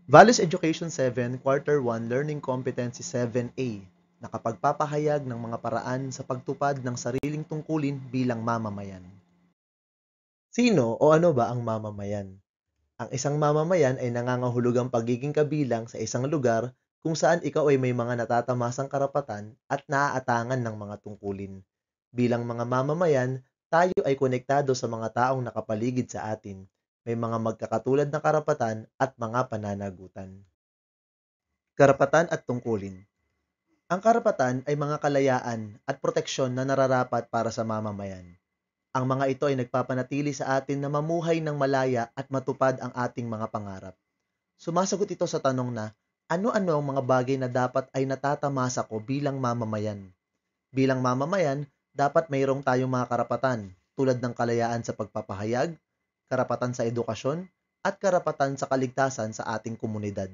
Values Education 7, Quarter 1, Learning Competency 7A, nakapagpapahayag ng mga paraan sa pagtupad ng sariling tungkulin bilang mamamayan. Sino o ano ba ang mamamayan? Ang isang mamamayan ay nangangahulugang pagiging kabilang sa isang lugar kung saan ikaw ay may mga natatamasang karapatan at naaatangan ng mga tungkulin. Bilang mga mamamayan, tayo ay konektado sa mga taong nakapaligid sa atin. May mga magkakatulad na karapatan at mga pananagutan. Karapatan at tungkulin. Ang karapatan ay mga kalayaan at proteksyon na nararapat para sa mamamayan. Ang mga ito ay nagpapanatili sa atin na mamuhay ng malaya at matupad ang ating mga pangarap. Sumasagot ito sa tanong na, ano-ano ang mga bagay na dapat ay natatamasa ko bilang mamamayan? Bilang mamamayan, dapat mayroong tayong mga karapatan tulad ng kalayaan sa pagpapahayag, karapatan sa edukasyon, at karapatan sa kaligtasan sa ating komunidad.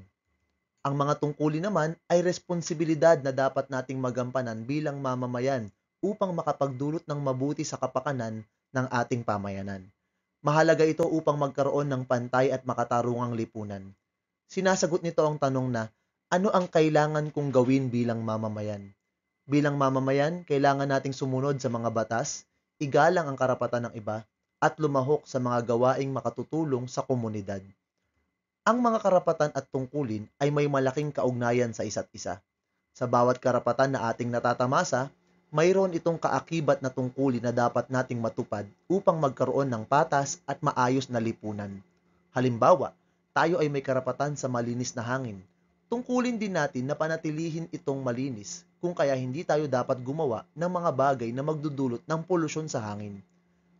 Ang mga tungkulin naman ay responsibilidad na dapat nating magampanan bilang mamamayan upang makapagdulot ng mabuti sa kapakanan ng ating pamayanan. Mahalaga ito upang magkaroon ng pantay at makatarungang lipunan. Sinasagot nito ang tanong na, ano ang kailangan kong gawin bilang mamamayan? Bilang mamamayan, kailangan nating sumunod sa mga batas, igalang ang karapatan ng iba, at lumahok sa mga gawaing makatutulong sa komunidad. Ang mga karapatan at tungkulin ay may malaking kaugnayan sa isa't isa. Sa bawat karapatan na ating natatamasa, mayroon itong kaakibat na tungkulin na dapat nating matupad upang magkaroon ng patas at maayos na lipunan. Halimbawa, tayo ay may karapatan sa malinis na hangin. Tungkulin din natin na panatilihin itong malinis, kung kaya hindi tayo dapat gumawa ng mga bagay na magdudulot ng polusyon sa hangin.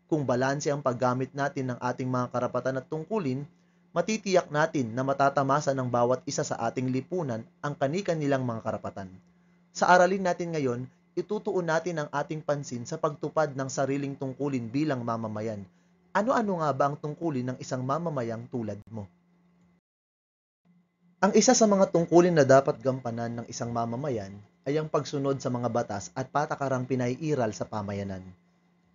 Kung balanse ang paggamit natin ng ating mga karapatan at tungkulin, matitiyak natin na matatamasa ng bawat isa sa ating lipunan ang kani-kanilang mga karapatan. Sa aralin natin ngayon, itutuon natin ang ating pansin sa pagtupad ng sariling tungkulin bilang mamamayan. Ano-ano nga ba ang tungkulin ng isang mamamayang tulad mo? Ang isa sa mga tungkulin na dapat gampanan ng isang mamamayan ay ang pagsunod sa mga batas at patakarang pinaiiral sa pamayanan.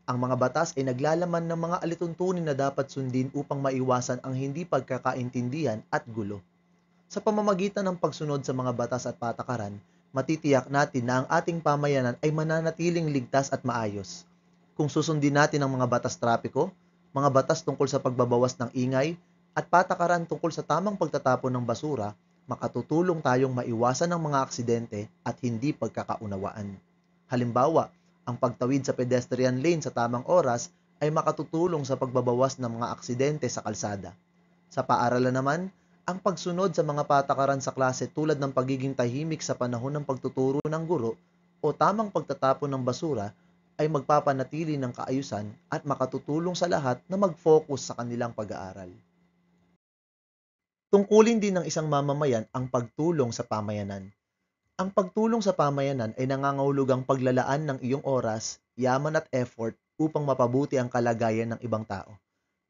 Ang mga batas ay naglalaman ng mga alituntunin na dapat sundin upang maiwasan ang hindi pagkakaintindihan at gulo. Sa pamamagitan ng pagsunod sa mga batas at patakaran, matitiyak natin na ang ating pamayanan ay mananatiling ligtas at maayos. Kung susundin natin ang mga batas trapiko, mga batas tungkol sa pagbabawas ng ingay, at patakaran tungkol sa tamang pagtatapon ng basura, makatutulong tayong maiwasan ang mga aksidente at hindi pagkakaunawaan. Halimbawa, ang pagtawid sa pedestrian lane sa tamang oras ay makatutulong sa pagbabawas ng mga aksidente sa kalsada. Sa paaralan naman, ang pagsunod sa mga patakaran sa klase tulad ng pagiging tahimik sa panahon ng pagtuturo ng guro o tamang pagtatapon ng basura ay magpapanatili ng kaayusan at makatutulong sa lahat na mag-focus sa kanilang pag-aaral. Tungkulin din ng isang mamamayan ang pagtulong sa pamayanan. Ang pagtulong sa pamayanan ay nangangahulugang paglalaan ng iyong oras, yaman at effort upang mapabuti ang kalagayan ng ibang tao.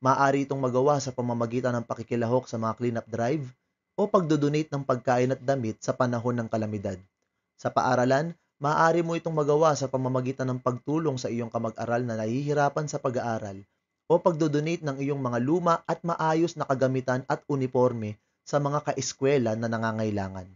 Maaari itong magawa sa pamamagitan ng pakikilahok sa mga cleanup drive o pagdodonate ng pagkain at damit sa panahon ng kalamidad. Sa paaralan, maaari mo itong magawa sa pamamagitan ng pagtulong sa iyong kamag-aral na nahihirapan sa pag-aaral o pagdodonate ng iyong mga luma at maayos na kagamitan at uniforme sa mga kaeskwela na nangangailangan.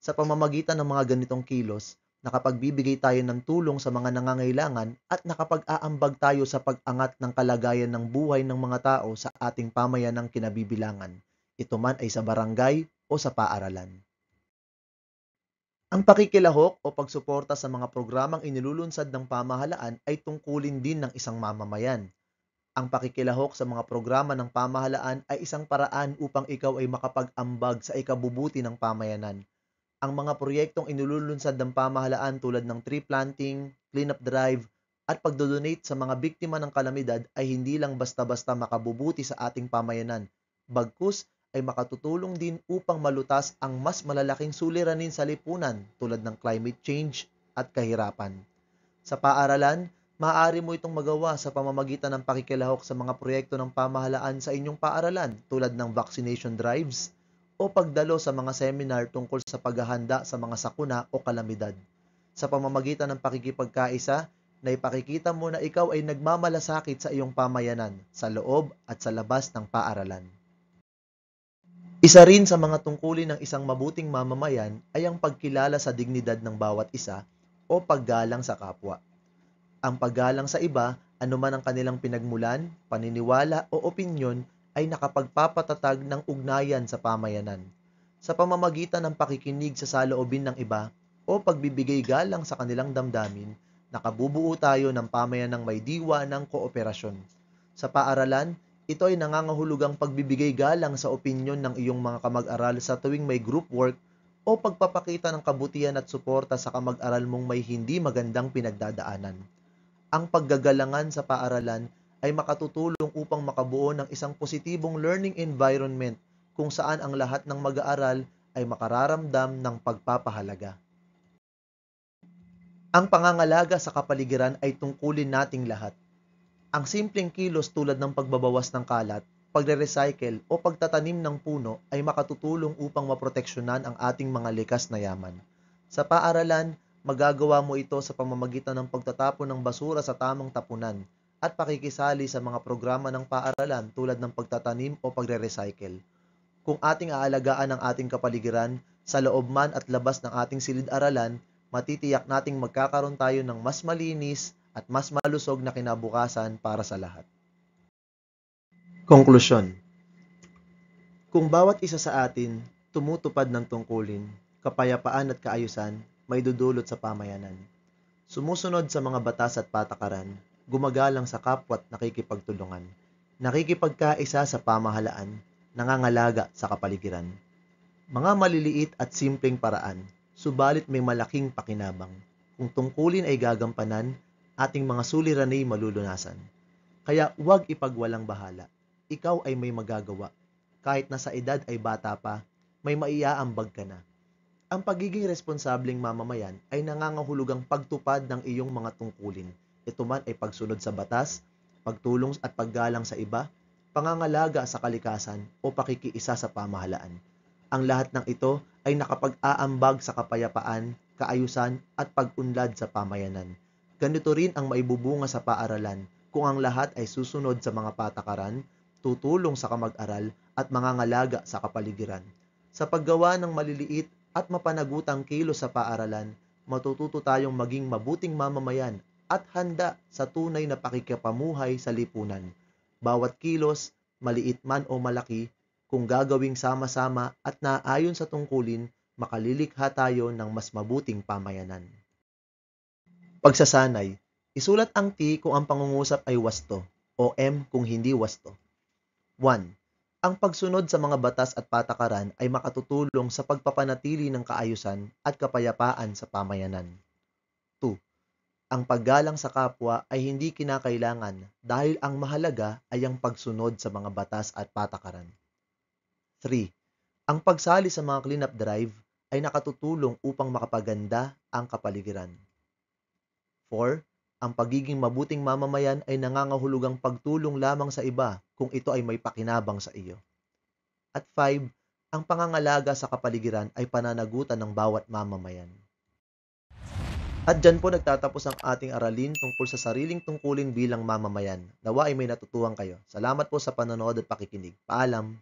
Sa pamamagitan ng mga ganitong kilos, nakapagbibigay tayo ng tulong sa mga nangangailangan at nakapag-aambag tayo sa pag-angat ng kalagayan ng buhay ng mga tao sa ating pamayanang kinabibilangan. Ito man ay sa barangay o sa paaralan. Ang pakikilahok o pagsuporta sa mga programang inilulunsad ng pamahalaan ay tungkulin din ng isang mamamayan. Ang pakikilahok sa mga programa ng pamahalaan ay isang paraan upang ikaw ay makapag-ambag sa ikabubuti ng pamayanan. Ang mga proyektong inilulunsad ng pamahalaan tulad ng tree planting, cleanup drive, at pagdodonate sa mga biktima ng kalamidad ay hindi lang basta-basta makabubuti sa ating pamayanan, bagkus ay makatutulong din upang malutas ang mas malalaking suliranin sa lipunan tulad ng climate change at kahirapan. Sa paaralan, maaari mo itong magawa sa pamamagitan ng pakikilahok sa mga proyekto ng pamahalaan sa inyong paaralan tulad ng vaccination drives o pagdalo sa mga seminar tungkol sa paghahanda sa mga sakuna o kalamidad. Sa pamamagitan ng pakikipagkaisa, na ipakikita mo na ikaw ay nagmamalasakit sa iyong pamayanan sa loob at sa labas ng paaralan. Isa rin sa mga tungkulin ng isang mabuting mamamayan ay ang pagkilala sa dignidad ng bawat isa o paggalang sa kapwa. Ang paggalang sa iba, anuman ang kanilang pinagmulan, paniniwala o opinyon, ay nakapagpapatatag ng ugnayan sa pamayanan. Sa pamamagitan ng pakikinig sa saloobin ng iba o pagbibigay galang sa kanilang damdamin, nakabubuo tayo ng pamayanang may diwa ng kooperasyon. Sa paaralan, ito ay nangangahulugang pagbibigay galang sa opinyon ng iyong mga kamag-aral sa tuwing may group work o pagpapakita ng kabutihan at suporta sa kamag-aral mong may hindi magandang pinagdadaanan. Ang paggagalangan sa paaralan ay makatutulong upang makabuo ng isang positibong learning environment kung saan ang lahat ng mag-aaral ay makararamdam ng pagpapahalaga. Ang pangangalaga sa kapaligiran ay tungkulin nating lahat. Ang simpleng kilos tulad ng pagbabawas ng kalat, pagre-recycle o pagtatanim ng puno ay makatutulong upang maproteksyonan ang ating mga likas na yaman. Sa paaralan, magagawa mo ito sa pamamagitan ng pagtatapon ng basura sa tamang tapunan at pakikisali sa mga programa ng paaralan tulad ng pagtatanim o pagre-recycle. Kung ating aalagaan ang ating kapaligiran, sa loob man at labas ng ating silid-aralan, matitiyak nating magkakaroon tayo ng mas malinis at mas malusog na kinabukasan para sa lahat. Konklusyon. Kung bawat isa sa atin tumutupad ng tungkulin, kapayapaan at kaayusan, may dudulot sa pamayanan. Sumusunod sa mga batas at patakaran, gumagalang sa kapwa at nakikipagtulungan, nakikipagkaisa sa pamahalaan, nangangalaga sa kapaligiran. Mga maliliit at simpleng paraan, subalit may malaking pakinabang. Kung tungkulin ay gagampanan, ating mga suliranin ay malulunasan. Kaya huwag ipagwalang bahala. Ikaw ay may magagawa. Kahit na sa edad ay bata pa, may maiaambag ka na. Ang pagiging responsableng mamamayan ay nangangahulugang pagtupad ng iyong mga tungkulin. Ito man ay pagsunod sa batas, pagtulong at paggalang sa iba, pangangalaga sa kalikasan o pakikiisa sa pamahalaan. Ang lahat ng ito ay nakapag-aambag sa kapayapaan, kaayusan at pag-unlad sa pamayanan. Ganito rin ang maibubunga sa paaralan kung ang lahat ay susunod sa mga patakaran, tutulong sa kamag-aral at mangangalaga sa kapaligiran. Sa paggawa ng maliliit at mapanagutang kilos sa paaralan, matututo tayong maging mabuting mamamayan at handa sa tunay na pakikipamuhay sa lipunan. Bawat kilos, maliit man o malaki, kung gagawing sama-sama at naayon sa tungkulin, makalilikha tayo ng mas mabuting pamayanan. Pagsasanay. Isulat ang T kung ang pangungusap ay wasto o M kung hindi wasto. 1. Ang pagsunod sa mga batas at patakaran ay makatutulong sa pagpapanatili ng kaayusan at kapayapaan sa pamayanan. 2. Ang paggalang sa kapwa ay hindi kinakailangan dahil ang mahalaga ay ang pagsunod sa mga batas at patakaran. 3. Ang pagsali sa mga cleanup drive ay nakatutulong upang makapaganda ang kapaligiran. 4. Ang pagiging mabuting mamamayan ay nangangahulugang pagtulong lamang sa iba kung ito ay may pakinabang sa iyo. At 5. Ang pangangalaga sa kapaligiran ay pananagutan ng bawat mamamayan. At dyan po nagtatapos ang ating aralin tungkol sa sariling tungkulin bilang mamamayan. Nawa ay may natutuhan kayo. Salamat po sa panonood at pakikinig. Paalam!